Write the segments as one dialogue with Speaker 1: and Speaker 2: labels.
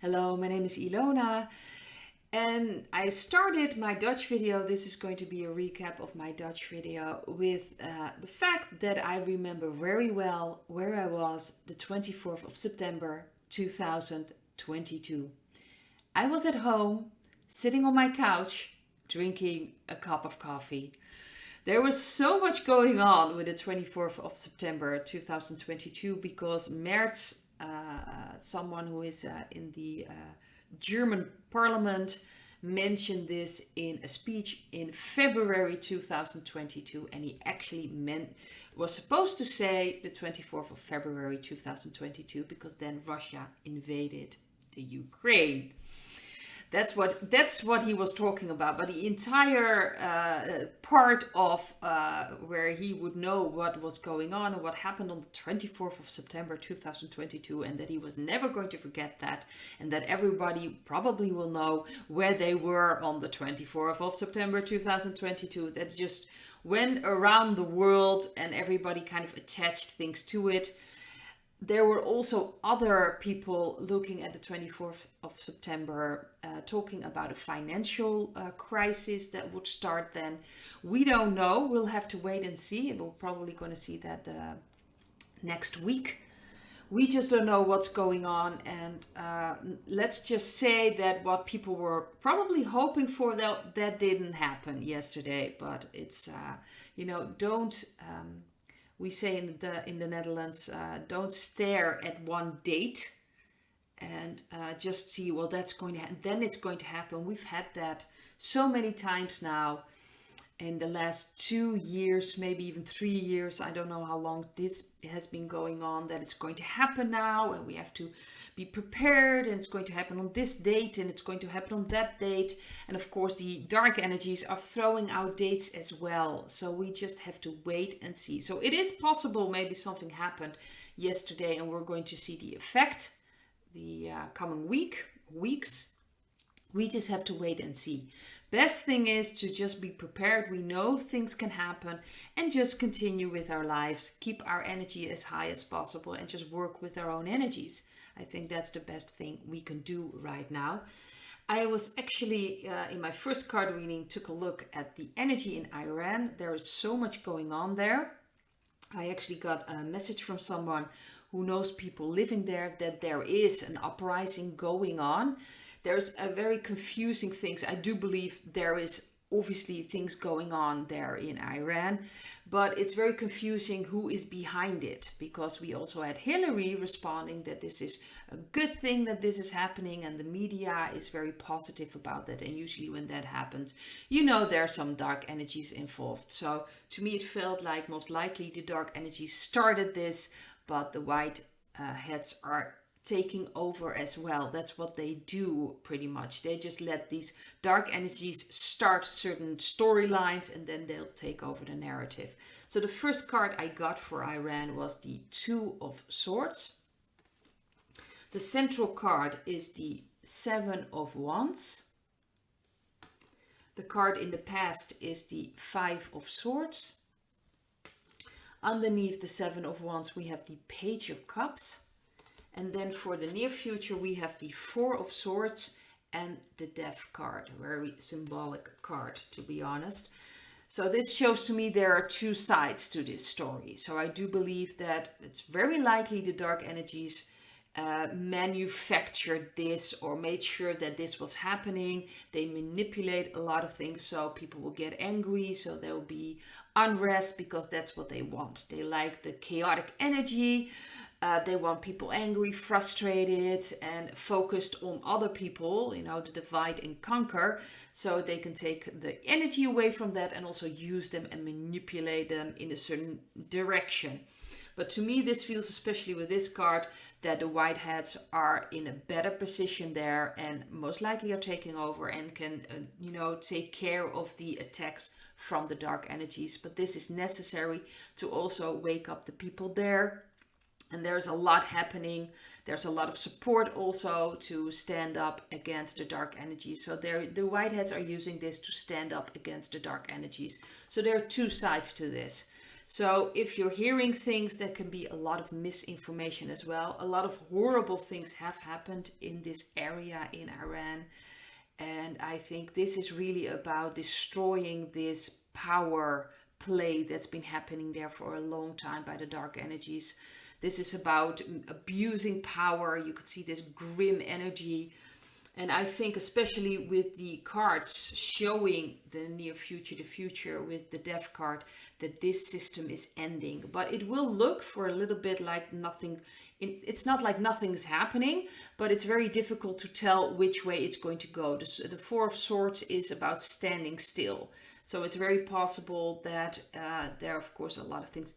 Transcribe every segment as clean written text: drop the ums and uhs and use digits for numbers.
Speaker 1: Hello, my name is Ilona, and I started my Dutch video. This is going to be a recap of my Dutch video with the fact that I remember very well where I was the 24th of September 2022. I was at home, sitting on my couch, drinking a cup of coffee. There was so much going on with the 24th of September 2022 because Merz, someone who is in the German parliament, mentioned this in a speech in February 2022, and he actually was supposed to say the 24th of February 2022 because then Russia invaded the Ukraine. That's what he was talking about. But the entire part of where he would know what was going on and what happened on the 24th of September 2022, and that he was never going to forget that, and that everybody probably will know where they were on the 24th of September 2022. That just went around the world, and everybody kind of attached things to it. There were also other people looking at the 24th of September, talking about a financial crisis that would start then. We don't know. We'll have to wait and see. We're probably going to see that next week. We just don't know what's going on. And let's just say that what people were probably hoping for, that didn't happen yesterday. But it's, don't... we say in the Netherlands, don't stare at one date and just see, well, that's going to happen. Then it's going to happen. We've had that so many times now in the last 2 years, maybe even 3 years. I don't know how long this has been going on, that it's going to happen now and we have to be prepared, and it's going to happen on this date and it's going to happen on that date. And of course the dark energies are throwing out dates as well, so we just have to wait and see. So it is possible maybe something happened yesterday and we're going to see the effect the coming weeks. We just have to wait and see. Best thing is to just be prepared. We know things can happen, and just continue with our lives. Keep our energy as high as possible and just work with our own energies. I think that's the best thing we can do right now. I was actually, in my first card reading, took a look at the energy in Iran. There is so much going on there. I actually got a message from someone who knows people living there that there is an uprising going on. There's a very confusing things. I do believe there is obviously things going on there in Iran, but it's very confusing who is behind it, because we also had Hillary responding that this is a good thing that this is happening, and the media is very positive about that. And usually when that happens, there are some dark energies involved. So to me, it felt like most likely the dark energies started this, but the white heads are taking over as well. That's what they do pretty much. They just let these dark energies start certain storylines and then they'll take over the narrative. So the first card I got for Iran was the Two of Swords. The central card is the Seven of Wands. The card in the past is the Five of Swords. Underneath the Seven of Wands we have the Page of Cups. And then for the near future, we have the Four of Swords and the Death card. A very symbolic card, to be honest. So this shows to me there are two sides to this story. So I do believe that it's very likely the dark energies manufactured this or made sure that this was happening. They manipulate a lot of things so people will get angry. So there will be unrest because that's what they want. They like the chaotic energy. They want people angry, frustrated, and focused on other people, the divide and conquer, so they can take the energy away from that and also use them and manipulate them in a certain direction. But to me, this feels, especially with this card, that the white hats are in a better position there and most likely are taking over and can, take care of the attacks from the dark energies. But this is necessary to also wake up the people there. And there's a lot happening. There's a lot of support also to stand up against the dark energies. So the whiteheads are using this to stand up against the dark energies. So there are two sides to this. So if you're hearing things, there can be a lot of misinformation as well. A lot of horrible things have happened in this area in Iran. And I think this is really about destroying this power play that's been happening there for a long time by the dark energies. This is about abusing power. You could see this grim energy. And I think especially with the cards showing the near future, the future with the death card, that this system is ending. But it will look for a little bit like nothing. It's not like nothing's happening, but it's very difficult to tell which way it's going to go. The Four of Swords is about standing still. So it's very possible that there, of course, a lot of things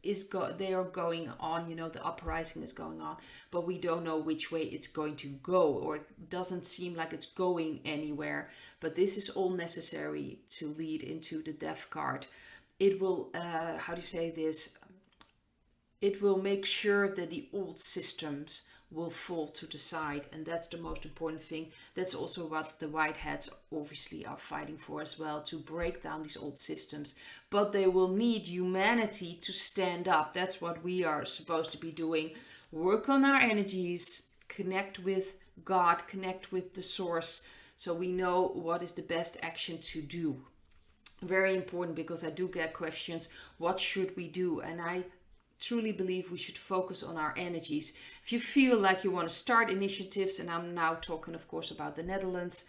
Speaker 1: they are going on. You know, the uprising is going on, but we don't know which way it's going to go, or it doesn't seem like it's going anywhere. But this is all necessary to lead into the death card. It will, how do you say this? It will make sure that the old systems will fall to the side, and that's the most important thing. That's also what the white hats obviously are fighting for as well, to break down these old systems. But they will need humanity to stand up. That's what we are supposed to be doing. Work on our energies, connect with God, connect with the source, so we know what is the best action to do. Very important, because I do get questions, what should we do? And I truly believe we should focus on our energies. If you feel like you want to start initiatives, and I'm now talking of course about the Netherlands,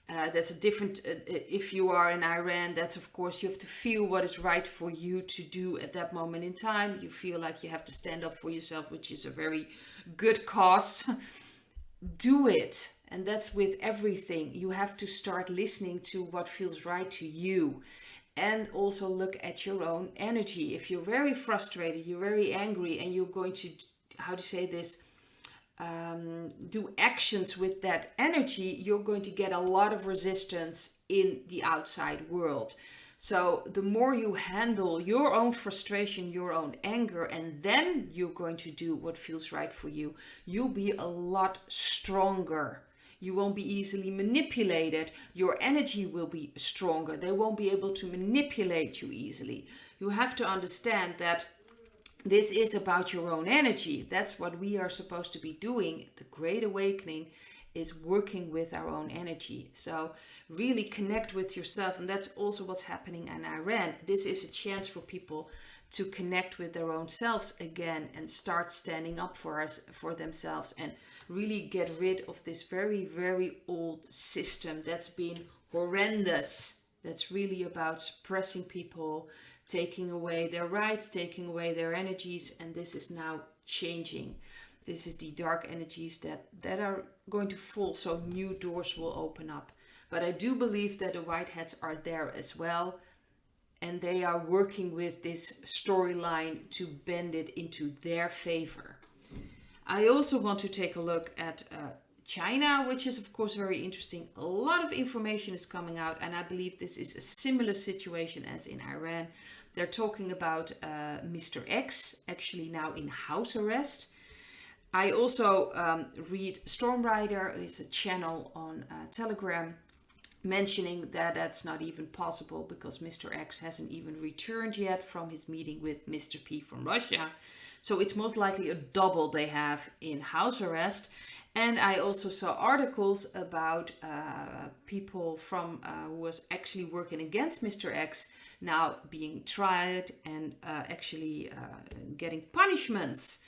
Speaker 1: that's a different, if you are in Iran, that's of course, you have to feel what is right for you to do at that moment in time. You feel like you have to stand up for yourself, which is a very good cause. Do it. And that's with everything. You have to start listening to what feels right to you. And also look at your own energy. If you're very frustrated, you're very angry, and you're going to, how to say this, do actions with that energy, you're going to get a lot of resistance in the outside world. So the more you handle your own frustration, your own anger, and then you're going to do what feels right for you, you'll be a lot stronger. You won't be easily manipulated. Your energy will be stronger. They won't be able to manipulate you easily. You have to understand that this is about your own energy. That's what we are supposed to be doing. The Great Awakening is working with our own energy. So really connect with yourself. And that's also what's happening in Iran. This is a chance for people to connect with their own selves again and start standing up for themselves, and really get rid of this very, very old system that's been horrendous. That's really about suppressing people, taking away their rights, taking away their energies, and this is now changing. This is the dark energies that are going to fall, so new doors will open up. But I do believe that the white hats are there as well, and they are working with this storyline to bend it into their favor. I also want to take a look at China, which is of course very interesting. A lot of information is coming out, and I believe this is a similar situation as in Iran. They're talking about Mr. X actually now in house arrest. I also read Stormrider, is a channel on Telegram, mentioning that that's not even possible because Mr. X hasn't even returned yet from his meeting with Mr. P from Russia. So it's most likely a double they have in house arrest. And I also saw articles about people from who was actually working against Mr. X now being tried and actually getting punishments.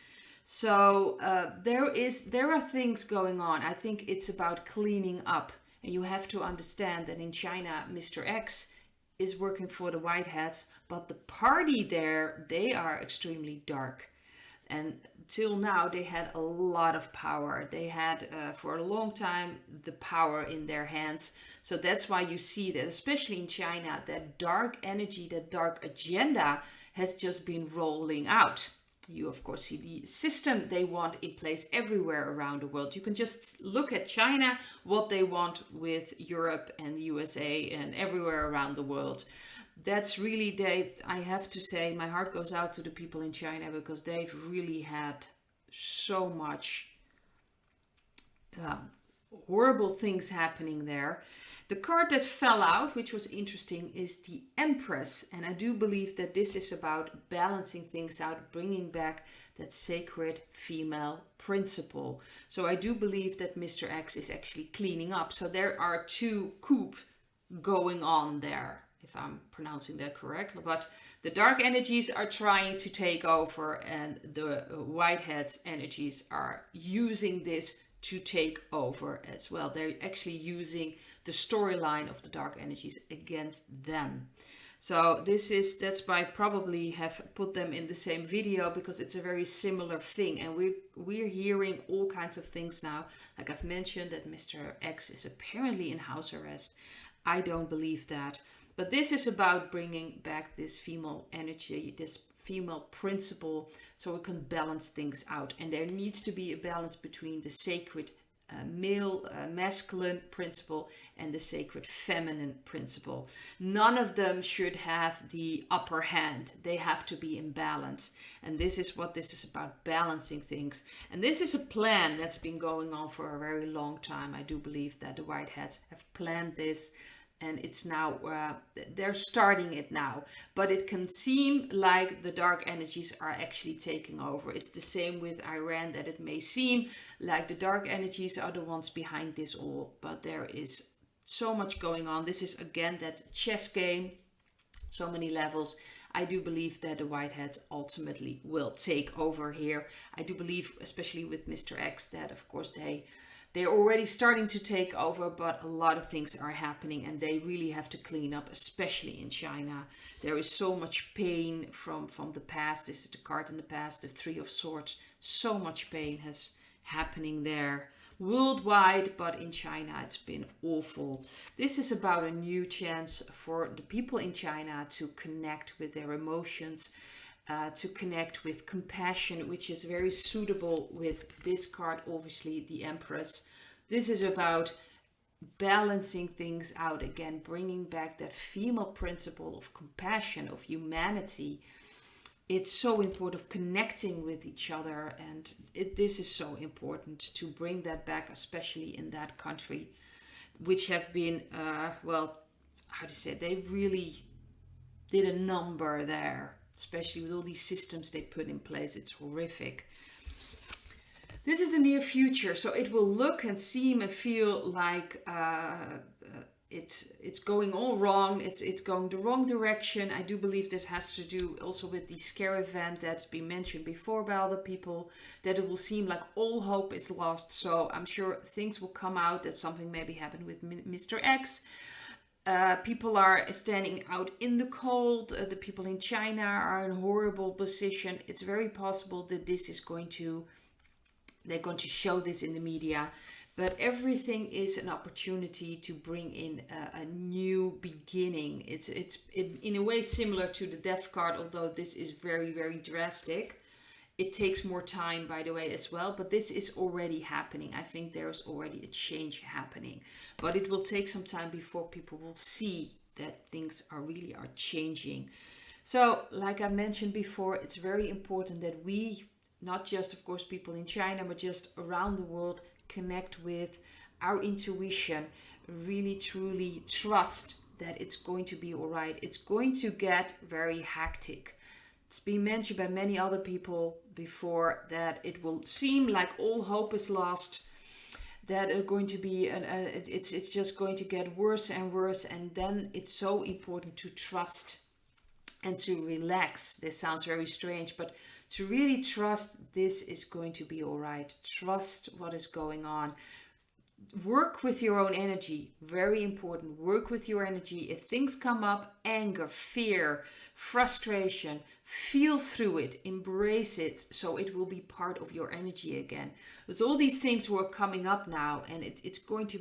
Speaker 1: So there are things going on. I think it's about cleaning up. And you have to understand that in China, Mr. X is working for the white hats, but the party there, they are extremely dark. And till now, they had a lot of power. They had, for a long time, the power in their hands. So that's why you see that, especially in China, that dark energy, that dark agenda has just been rolling out. You, of course, see the system they want in place everywhere around the world. You can just look at China, what they want with Europe and the USA and everywhere around the world. That's really, I have to say, my heart goes out to the people in China, because they've really had so much horrible things happening there. The card that fell out, which was interesting, is the Empress. And I do believe that this is about balancing things out, bringing back that sacred female principle. So I do believe that Mr. X is actually cleaning up. So there are two coups going on there, if I'm pronouncing that correctly. But the dark energies are trying to take over, and the Whitehead's energies are using this to take over as well. They're actually using the storyline of the dark energies against them. So that's why I probably have put them in the same video, because it's a very similar thing. And we're hearing all kinds of things now. Like I've mentioned, that Mr. X is apparently in house arrest. I don't believe that. But this is about bringing back this female energy, this female principle, so we can balance things out. And there needs to be a balance between the sacred male masculine principle and the sacred feminine principle. None of them should have the upper hand. They have to be in balance. And this is what this is about, balancing things. And this is a plan that's been going on for a very long time. I do believe that the Whiteheads have planned this, and it's now they're starting it now, but it can seem like the dark energies are actually taking over. It's the same with Iran, that it may seem like the dark energies are the ones behind this all, but there is so much going on. This is again that chess game, so many levels. I do believe that the Whiteheads ultimately will take over here. I do believe, especially with Mr. X, that of course they're already starting to take over, but a lot of things are happening, and they really have to clean up, especially in China. There is so much pain from the past. This is the card in the past, the Three of Swords. So much pain has happening there worldwide, but in China it's been awful. This is about a new chance for the people in China to connect with their emotions, to connect with compassion, which is very suitable with this card, obviously, the Empress. This is about balancing things out again, bringing back that female principle of compassion, of humanity. It's so important, of connecting with each other, and this is so important to bring that back, especially in that country, which have been, they really did a number there, especially with all these systems they put in place. It's horrific. This is the near future, so it will look and seem and feel like it's going all wrong. It's going the wrong direction. I do believe this has to do also with the scare event that's been mentioned before by other people, that it will seem like all hope is lost. So I'm sure things will come out, that something maybe happened with Mr. X. People are standing out in the cold. The people in China are in a horrible position. It's very possible that they're going to show this in the media. But everything is an opportunity to bring in a new beginning. It's in a way similar to the Death card, although this is very, very drastic. It takes more time, by the way, as well. But this is already happening. I think there's already a change happening. But it will take some time before people will see that things are changing. So, like I mentioned before, it's very important that we, not just, of course, people in China, but just around the world, connect with our intuition, really truly trust that it's going to be all right. It's going to get very hectic. It's been mentioned by many other people before that it will seem like all hope is lost, that it's going to be it's just going to get worse and worse. And then it's so important to trust and to relax. This sounds very strange, but to really trust this is going to be all right. Trust what is going on. Work with your own energy. Very important. Work with your energy. If things come up, anger, fear, frustration, feel through it. Embrace it, so it will be part of your energy again. With all these things were coming up now, and it's going to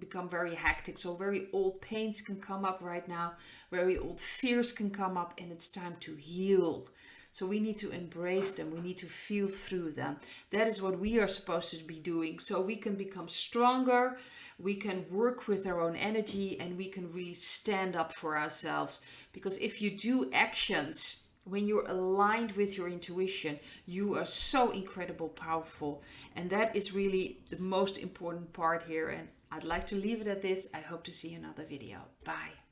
Speaker 1: become very hectic. So very old pains can come up right now. Very old fears can come up, and it's time to heal. So we need to embrace them. We need to feel through them. That is what we are supposed to be doing. So we can become stronger. We can work with our own energy, and we can really stand up for ourselves. Because if you do actions when you're aligned with your intuition, you are so incredible powerful. And that is really the most important part here. And I'd like to leave it at this. I hope to see you in another video. Bye.